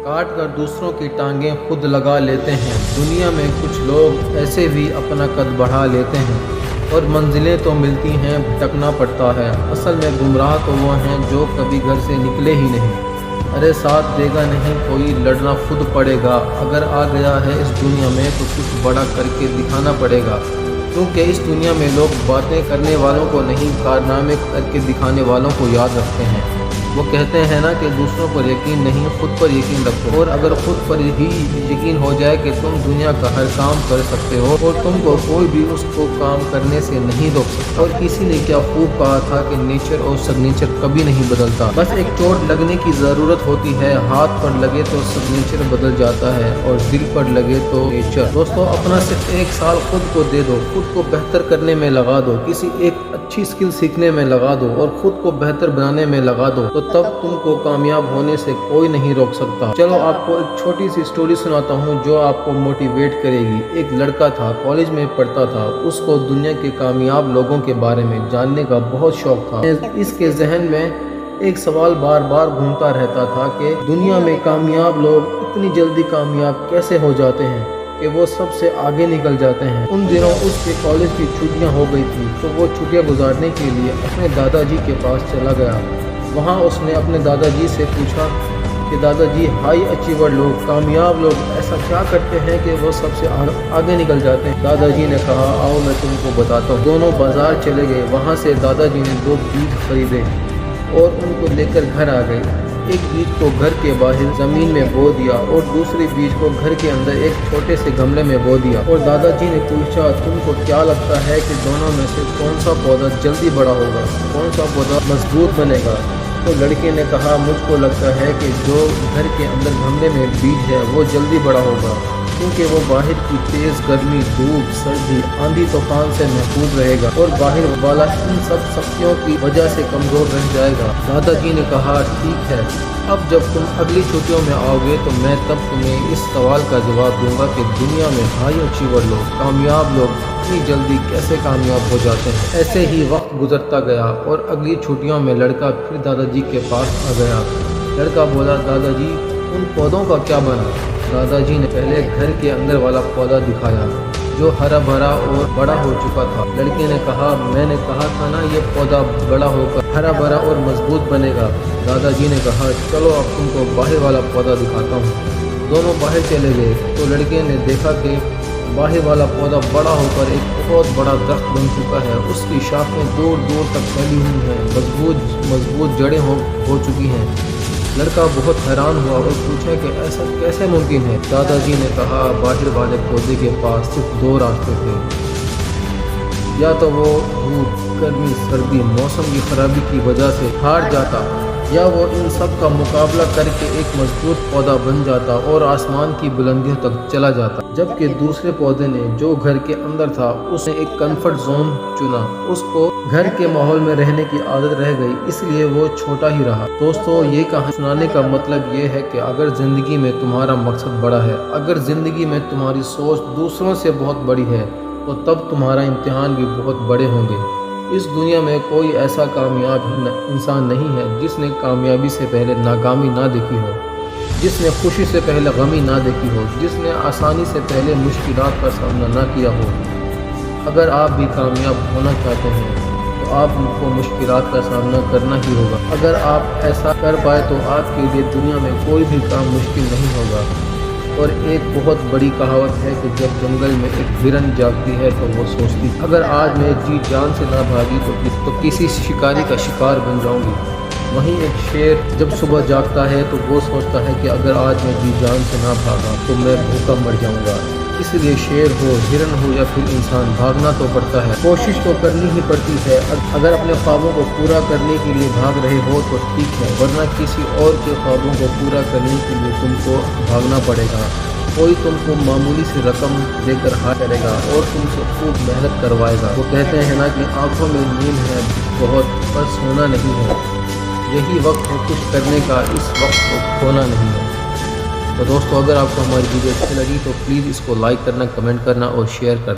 काट कर दूसरों की टांगें खुद लगा लेते हैं। दुनिया में कुछ लोग ऐसे भी अपना कद बढ़ा लेते हैं और मंजिलें तो मिलती हैं, भटकना पड़ता है। असल में गुमराह तो वो हैं जो कभी घर से निकले ही नहीं। अरे साथ देगा नहीं कोई, लड़ना खुद पड़ेगा। अगर आ गया है इस दुनिया में तो कुछ बड़ा करके दिखाना पड़ेगा, क्योंकि इस दुनिया में लोग बातें करने वालों को नहीं, कारनामे करके दिखाने वालों को याद रखते हैं। वो कहते हैं ना कि दूसरों पर यकीन नहीं, खुद पर यकीन रखो। और अगर खुद पर ही यकीन हो जाए कि तुम दुनिया का हर काम कर सकते हो और तुमको कोई भी उसको काम करने से नहीं रोक सकता। और किसी ने क्या खूब कहा था कि नेचर और सिग्नेचर कभी नहीं बदलता, बस एक चोट लगने की ज़रूरत होती है। हाथ पर लगे तो सिग्नेचर बदल जाता है और दिल पर लगे तो नेचर। दोस्तों, अपना सिर्फ 1 साल खुद को दे दो, खुद को बेहतर करने में लगा दो, किसी एक अच्छी स्किल सीखने में लगा दो और खुद को बेहतर बनाने में लगा दो, तो तब तुमको कामयाब होने से कोई नहीं रोक सकता। चलो आपको एक छोटी सी स्टोरी सुनाता हूँ जो आपको मोटिवेट करेगी। एक लड़का था, कॉलेज में पढ़ता था। उसको दुनिया के कामयाब लोगों के बारे में जानने का बहुत शौक था। इसके जहन में एक सवाल बार बार घूमता रहता था कि दुनिया में कामयाब लोग इतनी जल्दी कामयाब कैसे हो जाते हैं कि वो सबसे आगे निकल जाते हैं। उन दिनों उसके कॉलेज की छुट्टियां हो गई थी, तो वो छुट्टियां गुजारने के लिए अपने दादाजी के पास चला गया। वहाँ उसने अपने दादाजी से पूछा कि दादाजी, हाई अचीवर लोग, कामयाब लोग ऐसा क्या करते हैं कि वो सबसे आगे निकल जाते हैं? दादाजी ने कहा, आओ मैं तुमको बताता हूँ। दोनों बाजार चले गए। वहाँ से दादाजी ने 2 बीज खरीदे और उनको लेकर घर आ गए। एक बीज को घर के बाहर ज़मीन में बो दिया और दूसरे बीज को घर के अंदर एक छोटे से गमले में बो दिया। और दादाजी ने पूछा, तुमको क्या लगता है कि दोनों में से कौन सा पौधा जल्दी बड़ा होगा, कौन सा पौधा मजबूत बनेगा? तो लड़के ने कहा, मुझको लगता है कि जो घर के अंदर गमले में बीज है वो जल्दी बड़ा होगा, क्योंकि वो बाहर की तेज़ गर्मी, धूप, सर्दी, आंधी तूफान से महफूज रहेगा और बाहर वाला इन सब शक्तियों की वजह से कमज़ोर रह जाएगा। दादाजी ने कहा, ठीक है, अब जब तुम अगली छुट्टियों में आओगे तो मैं तब तुम्हें इस सवाल का जवाब दूंगा कि दुनिया में हाई अचीवर लोग, कामयाब लोग इतनी जल्दी कैसे कामयाब हो जाते हैं। ऐसे ही वक्त गुजरता गया और अगली छुट्टियों में लड़का फिर दादाजी के पास आ गया। लड़का बोला, दादाजी उन पौधों का क्या बना? दादाजी ने पहले घर के अंदर वाला पौधा दिखाया जो हरा भरा और बड़ा हो चुका था। लड़के ने कहा, मैंने कहा था ना ये पौधा बड़ा होकर हरा भरा और मजबूत बनेगा। दादाजी ने कहा, चलो अब तुमको बाहर वाला पौधा दिखाता हूँ। दोनों बाहर चले गए तो लड़के ने देखा कि बाहर वाला पौधा बड़ा होकर एक बहुत बड़ा दरख्त बन चुका है। उसकी शाखें दूर दूर तक फैली हुई हैं, मजबूत जड़ें हो चुकी हैं। लड़का बहुत हैरान हुआ और पूछा कि ऐसा कैसे मुमकिन है? दादाजी ने कहा, बाहर वाले पौधे के पास सिर्फ 2 रास्ते थे, या तो वो धूप, गर्मी, सर्दी, मौसम की खराबी की वजह से हार जाता, या वो इन सब का मुकाबला करके एक मजबूत पौधा बन जाता और आसमान की बुलंदियों तक चला जाता। जबकि दूसरे पौधे ने, जो घर के अंदर था, उसने एक कंफर्ट जोन चुना। उसको घर के माहौल में रहने की आदत रह गई, इसलिए वो छोटा ही रहा। दोस्तों, ये कहानी सुनाने का मतलब ये है कि अगर ज़िंदगी में तुम्हारा मकसद बड़ा है, अगर ज़िंदगी में तुम्हारी सोच दूसरों से बहुत बड़ी है, तो तब तुम्हारा इम्तिहान भी बहुत बड़े होंगे। इस दुनिया में कोई ऐसा कामयाब इंसान नहीं है जिसने कामयाबी से पहले नाकामी ना देखी हो, जिसने खुशी से पहले गमी ना देखी हो, जिसने आसानी से पहले मुश्किलात का सामना ना किया हो। अगर आप भी कामयाब होना चाहते हैं तो आपको मुश्किलात का सामना करना ही होगा। अगर आप ऐसा कर पाए तो आपके लिए दुनिया में कोई भी काम मुश्किल नहीं होगा। और एक बहुत बड़ी कहावत है कि जब जंगल में एक हिरन जागती है तो वो सोचती, अगर आज मैं जी जान से ना भागी तो किसी शिकारी का शिकार बन जाऊंगी। वहीं एक शेर जब सुबह जागता है तो वो सोचता है कि अगर आज मैं जी जान से ना भागा तो मैं भूखा मर जाऊंगा। इसलिए शेर हो, हिरन हो या फिर इंसान, भागना तो पड़ता है, कोशिश तो करनी ही पड़ती है। अगर अपने ख्वाबों को पूरा करने के लिए भाग रहे हो तो ठीक है, वरना किसी और के ख्वाबों को पूरा करने के लिए तुमको भागना पड़ेगा। कोई तुमको मामूली सी रकम देकर हार करेगा और तुमसे खूब मेहनत करवाएगा। वो कहते हैं ना कि आंखों में नींद है बहुत, पर सोना नहीं है। यही वक्त है कुछ करने का, इस वक्त को खोना नहीं है। तो दोस्तों, अगर आपको हमारी वीडियो अच्छी लगी तो प्लीज़ इसको लाइक करना, कमेंट करना और शेयर करना।